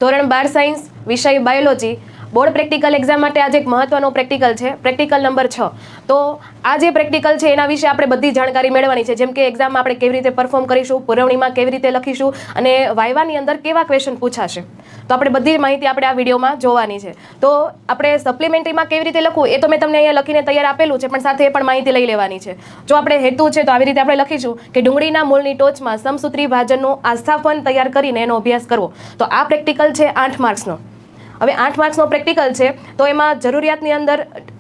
ધોરણ 12 સાયન્સ વિષય biology board practical exam માટે આજે એક મહત્વનો પ્રેક્ટિકલ છે, પ્રેક્ટિકલ નંબર 6. તો આ જે પ્રેક્ટિકલ છે એના વિશે આપણે બધી જાણકારી મેળવવાની છે, જેમ કે એક્ઝામમાં આપણે કેવી રીતે પરફોર્મ કરીશું, પુરવણીમાં કેવી રીતે લખીશું અને વાયવાની અંદર કેવા ક્વેશ્ચન પૂછાશે. તો આપણે બધી માહિતી આપણે આ વિડીયોમાં જોવાની છે. તો આપણે સપ્લિમેન્ટરીમાં કેવી રીતે લખવું એ તો મેં તમને અહીંયા લખીને તૈયાર આપેલું છે, પણ સાથે એ પણ માહિતી લઈ લેવાની છે. જો આપણે હેતુ છે તો આવી રીતે આપણે લખીશું કે ડુંગળીના મૂળની ટોચમાં સમસૂત્રી ભાજનનું આસ્થાપન તૈયાર કરીને એનો અભ્યાસ કરવો. તો આ પ્રેક્ટિકલ છે 8 માર્ક્સનો. હવે 8 માર્ક્સનો પ્રેક્ટિકલ છે, તો એમાં જરૂરિયાતની અંદર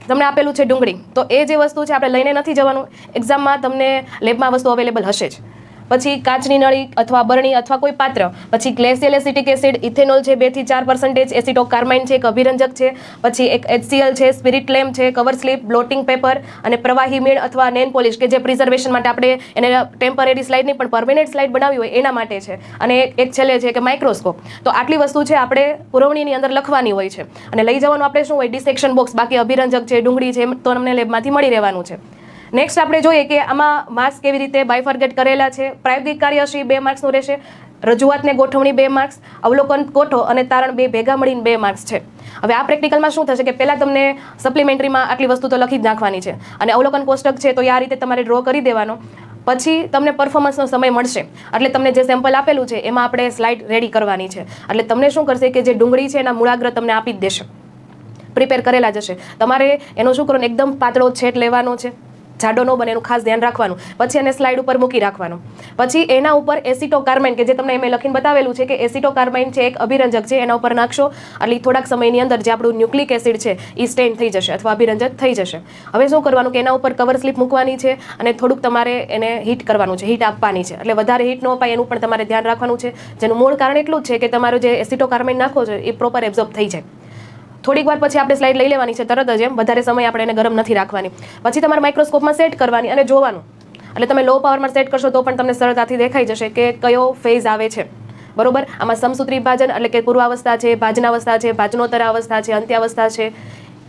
તમને આપેલું છે ડુંગળી. તો એ જે વસ્તુ છે આપણે લઈને નથી જવાનું, એક્ઝામમાં તમને લેબમાં વસ્તુ અવેલેબલ હશે જ. પછી કાચની નળી અથવા બરણી અથવા કોઈ પાત્ર, પછી ગ્લેસિયલ એસિટિક એસિડ, ઇથેનોલ છે 2 થી 4%, એસિટોકાર્માઇન છે એક અભિરંજક છે, પછી એક HCl છે, સ્પિરિટ લેમ્પ છે, કવર સ્લિપ, બ્લોટિંગ પેપર અને પ્રવાહી મીણ અથવા નેન પોલિશ કે જે પ્રિઝર્વેશન માટે આપણે એને ટેમ્પરરી સ્લાઇડ નહીં પણ પરમેનન્ટ સ્લાઇડ બનાવી હોય એના માટે છે. અને એક છેલ્લે છે કે માઇક્રોસ્કોપ. તો આટલી વસ્તુ છે આપણે પુરવણીની અંદર લખવાની હોય છે અને લઈ જવાનું આપણે શું હોય, ડિસેક્શન બોક્સ. બાકી અભિરંજક છે, ડુંગળી છે તો અમને લેબમાંથી મળી રહેવાનું છે. નેક્સ્ટ આપણે જોઈએ કે આમાં માર્ક્સ કેવી રીતે બાયફર્ગેટ કરેલા છે. પ્રાયોગિક કાર્યશ્રી 2 માર્ક્સનું રહેશે, રજૂઆતને ગોઠવણી 2 માર્ક્સ, અવલોકન કોઠો અને તારણ 2 ભેગા મળીને 2 માર્ક્સ છે. હવે આ પ્રેક્ટિકલમાં શું થશે કે પહેલાં તમને સપ્લિમેન્ટરીમાં આટલી વસ્તુ તો લખી જ નાખવાની છે અને અવલોકન કોષ્ટક છે તો આ રીતે તમારે ડ્રો કરી દેવાનો. પછી તમને પરફોર્મન્સનો સમય મળશે એટલે તમને જે સેમ્પલ આપેલું છે એમાં આપણે સ્લાઇડ રેડી કરવાની છે. એટલે તમને શું કરશે કે જે ડુંગળી છે એના મૂળાગ્ર તમને આપી જ દેશે, પ્રિપેર કરેલા જશે. તમારે એનો શું કરવાનો, એકદમ પાતળો છેટ લેવાનો છે, જાડો ન બને એનું ખાસ ધ્યાન રાખવાનું. પછી એને સ્લાઇડ ઉપર મૂકી રાખવાનું. પછી એના ઉપર એસિટોકાર્માઇન કે જે તમને મેં લખીને બતાવેલું છે કે એસિટોકાર્માઇન છે એક અભિરંજક છે, એના ઉપર નાખશો એટલે થોડાક સમયની અંદર જે આપણું ન્યુક્લિક એસિડ છે એ સ્ટેન થઈ જશે અથવા અભિરંજક થઈ જશે. હવે શું કરવાનું કે એના ઉપર કવર સ્લિપ મૂકવાની છે અને થોડુંક તમારે એને હીટ કરવાનું છે, હીટ આપવાની છે. એટલે વધારે હીટ ન અપાય એનું પણ તમારે ધ્યાન રાખવાનું છે, જેનું મૂળ કારણ એટલું જ છે કે તમારો જે એસિટોકાર્માઇન નાખો છો એ પ્રોપર એબ્ઝોર્બ થઈ જાય. થોડીક વાર પછી આપણે સ્લાઇડ લઈ લેવાની છે તરત જ, એમ વધારે સમય આપણે એને ગરમ નથી રાખવાની. પછી તમારે માઇક્રોસ્કોપમાં સેટ કરવાની અને જોવાનું. એટલે તમે લો પાવરમાં સેટ કરશો તો પણ તમને સરળતાથી દેખાઈ જશે કે કયો ફેઝ આવે છે. બરોબર, આમાં સમસૂત્રી ભાજન એટલે કે પૂર્વાવસ્થા છે, ભાજનાવસ્થા છે, ભાજનોત્તર અવસ્થા છે, અંત્યાવસ્થા છે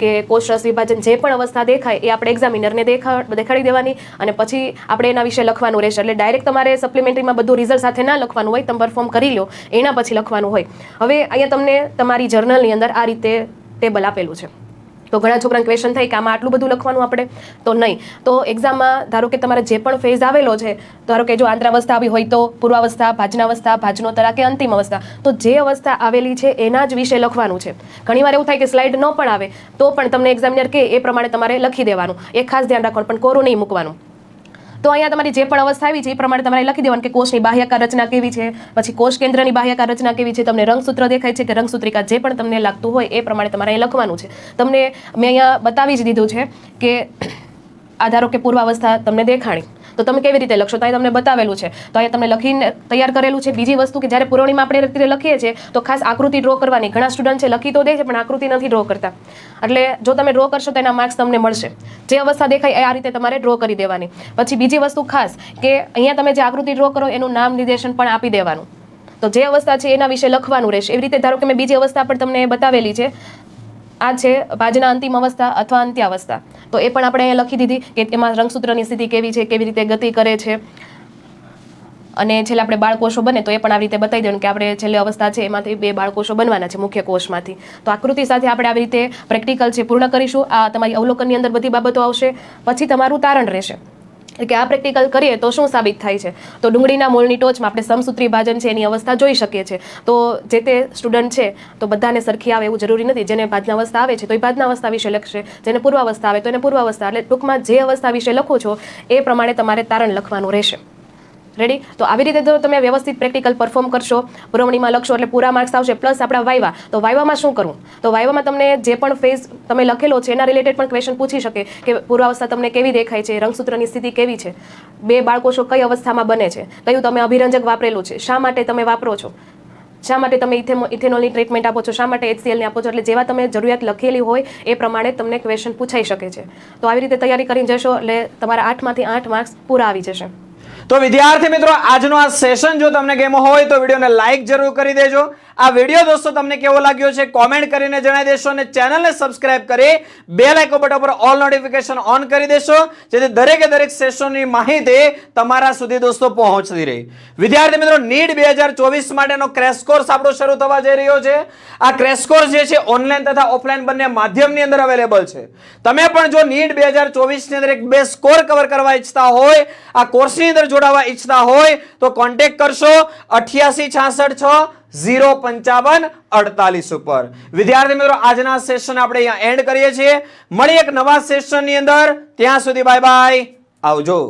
કે કોષરસ વિભાજન, જે પણ અવસ્થા દેખાય એ આપણે એક્ઝામિનરને દેખાડી દેવાની અને પછી આપણે એના વિશે લખવાનું રહેશે. એટલે ડાયરેક્ટ તમારે સપ્લિમેન્ટરીમાં બધું રિઝલ્ટ સાથે ના લખવાનું હોય, તમે પરફોર્મ કરી લો એના પછી લખવાનું હોય. હવે અહીંયા તમને તમારી જર્નલની અંદર આ રીતે ટેબલ આપેલું છે. તો ઘણા છોકરાને ક્વેશ્ચન થાય કે આમાં આટલું બધું લખવાનું આપણે, તો નહીં. તો એક્ઝામમાં ધારો કે તમારે જે પણ ફેઝ આવેલો છે, ધારો કે જો આંતરાવસ્થા આવી હોય તો પૂર્વાવસ્થા, ભાજનાવસ્થા, ભાજનોત્તરા કે અંતિમ અવસ્થા, તો જે અવસ્થા આવેલી છે એના જ વિશે લખવાનું છે. ઘણીવાર એવું થાય કે સ્લાઇડ ન પણ આવે તો પણ તમને એક્ઝામિનર કહે એ પ્રમાણે તમારે લખી દેવાનું. એ ખાસ ધ્યાન રાખવાનું, પણ કોરું નહીં મૂકવાનું. તો અહીંયા તમારી જે પણ અવસ્થા આવી છે એ પ્રમાણે તમારે લખી દેવાનું કે કોષની બાહ્યકાર રચના કેવી છે, પછી કોષ કેન્દ્રની બાહ્યકાર રચના કેવી છે, તમને રંગસૂત્ર દેખાય છે કે રંગસૂત્રિકા, જે પણ તમને લાગતું હોય એ પ્રમાણે તમારે અહીં લખવાનું છે. તમને મેં અહીંયા બતાવી જ દીધું છે કે આધારો કે પૂર્વાવસ્થા તમને દેખાણી, તો તમે કેવી રીતે લખશો તો અહીં તમને બતાવેલું છે. તો અહીંયા તમને લખીને તૈયાર કરેલું છે. બીજી વસ્તુ કે જ્યારે પુરવણીમાં આપણે રીતે લખીએ છીએ તો ખાસ આકૃતિ ડ્રો કરવાની. ઘણા સ્ટુડન્ટ છે લખી તો દે છે પણ આકૃતિ નથી ડ્રો કરતા. એટલે જો તમે ડ્રો કરશો તો એના માર્ક્સ તમને મળશે. જે અવસ્થા દેખાય એ આ રીતે તમારે ડ્રો કરી દેવાની. પછી બીજી વસ્તુ ખાસ કે અહીંયા તમે જે આકૃતિ ડ્રો કરો એનું નામ નિર્દેશન પણ આપી દેવાનું. તો જે અવસ્થા છે એના વિશે લખવાનું રહેશે. એવી રીતે ધારો કે મેં બીજી અવસ્થા પણ તમને બતાવેલી છે, આ છે ભાજના અંતિમ અવસ્થા અથવા અંત્યાવસ્થા. તો એ પણ આપણે અહીંયા લખી દીધી કે એમાં રંગસૂત્રની સ્થિતિ કેવી છે, કેવી રીતે ગતિ કરે છે. અને છેલ્લે આપણે બાળકોષો બને તો એ પણ આવી રીતે બતાવી દેવાનું કે આપણે છેલ્લે અવસ્થા છે એમાંથી 2 બાળકોષો બનવાના છે મુખ્ય કોષમાંથી. તો આકૃતિ સાથે આપણે આવી રીતે પ્રેક્ટિકલ છે પૂર્ણ કરીશું. આ તમારી અવલોકનની અંદર બધી બાબતો આવશે. પછી તમારું તારણ રહેશે કે આ પ્રેક્ટિકલ કરીએ તો શું સાબિત થાય છે. તો ડુંગળીના મૂળની ટોચમાં આપણે સમસૂત્રી ભાજન છે એની અવસ્થા જોઈ શકીએ છીએ. તો જે તે સ્ટુડન્ટ છે તો બધાને સરખી આવે એવું જરૂરી નથી. જેને ભાજનાવસ્થા આવે છે તો એ ભાજનાવસ્થા વિશે લખશે, જેને પૂર્વાવસ્થા આવે તો એને પૂર્વાવસ્થા. એટલે ટૂંકમાં જે અવસ્થા વિશે લખો છો એ પ્રમાણે તમારે તારણ લખવાનું રહેશે. રેડી? તો આવી રીતે જો તમે વ્યવસ્થિત પ્રેક્ટિકલ પરફોર્મ કરશો, પુરવણીમાં લખશો એટલે પૂરા માર્ક્સ આવશે. પ્લસ આપણા વાયવા. તો વાયવામાં શું કરવું? તો વાયવામાં તમને જે પણ ફેઝ તમે લખેલો છે એના રિલેટેડ પણ ક્વેશ્ચન પૂછી શકે કે પૂર્વાવસ્થા તમને કેવી દેખાય છે, રંગસૂત્રની સ્થિતિ કેવી છે, 2 બાળકોષો કઈ અવસ્થામાં બને છે, કયું તમે અભિરંજક વાપરેલું છે, શા માટે તમે વાપરો છો, શા માટે તમે ઇથેનોલની ટ્રીટમેન્ટ આપો છો, શા માટે HClની આપો છો. એટલે જેવા તમે જરૂરિયાત લખેલી હોય એ પ્રમાણે તમને ક્વેશ્ચન પૂછાઈ શકે છે. તો આવી રીતે તૈયારી કરીને જશો એટલે તમારા 8 માંથી 8 માર્ક્સ પૂરા આવી જશે. તો વિદ્યાર્થી મિત્રો, આજનો આ સેશન જો તમને ગમ્યો હોય તો વિડીયોને લાઈક જરૂર કરી દેજો. આ વિડીયો દોસ્તો તમને કેવો લાગ્યો છે કોમેન્ટ કરીને જણાવી દેશો અને ચેનલને સબસ્ક્રાઇબ કરી બેલ આઇકોન બટન પર ઓલ નોટિફિકેશન ઓન કરી દેશો, જેથી દરેકે દરેક સેશનની માહિતી તમારા સુધી દોસ્તો પહોંચતી રહે. વિદ્યાર્થી મિત્રો, નીટ 2024 માટેનો ક્રેશ કોર્સ આપણો શરૂ થવા જઈ રહ્યો છે. આ ક્રેશ કોર્સ જે છે ઓનલાઈન તથા ઓફલાઈન બંને માધ્યમની અંદર અવેલેબલ છે. તમે પણ જો નીટ 2024 ની અંદર એક બે સ્કોર કવર કરવા ઈચ્છતા હોય, આ કોર્સની અંદર જોડાવા ઈચ્છતા હોય તો કોન્ટેક્ટ કરશો 8866605548 ઉપર. વિદ્યાર્થી મિત્રો, આજના સેશન આપણે અહીંયા એન્ડ કરીએ છીએ. મળી એક નવા સેશનની અંદર. ત્યાં સુધી બાય બાય, આવજો.